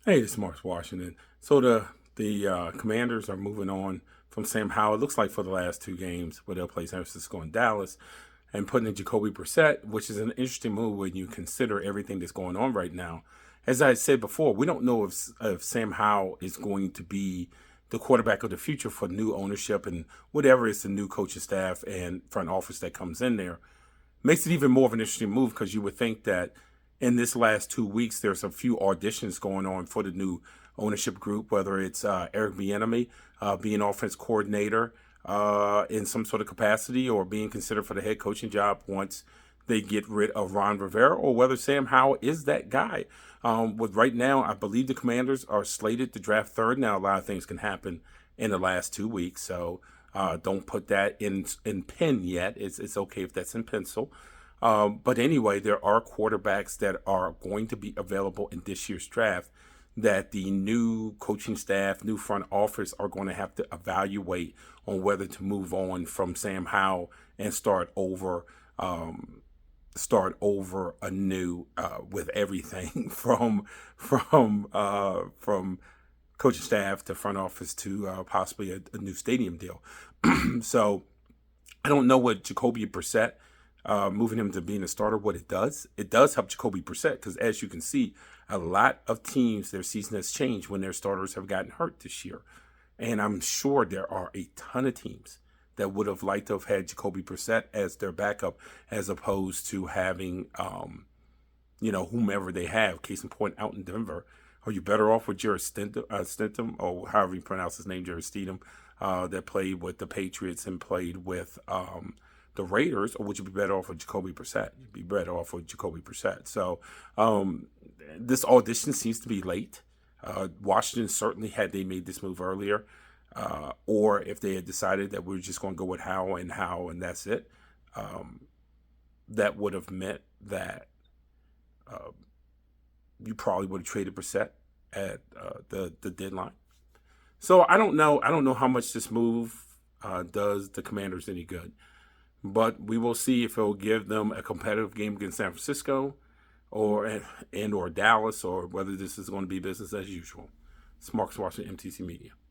Hey, it's Mark Washington. So the Commanders are moving on from Sam Howell. It looks like for the last two games, where they'll play San Francisco and Dallas, and putting in Jacoby Brissett, which is an interesting move when you consider everything that's going on right now. As I said before, we don't know if Sam Howell is going to be the quarterback of the future for new ownership and whatever is the new coaching staff and front office that comes in there. Makes it even more of an interesting move because you would think that in this last 2 weeks, there's a few auditions going on for the new ownership group, whether it's Eric Bieniemy being offense coordinator in some sort of capacity or being considered for the head coaching job once they get rid of Ron Rivera, or whether Sam Howell is that guy. With right now, I believe the Commanders are slated to draft third. Now, a lot of things can happen in the last 2 weeks, so don't put that in pen yet. It's okay if that's in pencil. But anyway, there are quarterbacks that are going to be available in this year's draft that the new coaching staff, new front office are going to have to evaluate on whether to move on from Sam Howell and start over anew with everything from coaching staff to front office to possibly a new stadium deal. So I don't know what Jacoby Brissett moving him to being a starter, what it does. It does help Jacoby Brissett because, as you can see, a lot of teams, their season has changed when their starters have gotten hurt this year. And I'm sure there are a ton of teams that would have liked to have had Jacoby Brissett as their backup as opposed to having, whomever they have. Case in point, out in Denver. Are you better off with Jared Stentum, or however you pronounce his name, Jared Stidham, that played with the Patriots and played with the Raiders, or would you be better off with Jacoby Brissett? You'd be better off with Jacoby Brissett. So this audition seems to be late. Washington certainly, had they made this move earlier, or if they had decided that we were just going to go with Howell and that's it, that would have meant that you probably would have traded Brissett at the deadline. So I don't know. I don't know how much this move does the Commanders any good. But we will see if it will give them a competitive game against San Francisco or Dallas, or whether this is going to be business as usual. It's Marcus Washington, MTC Media.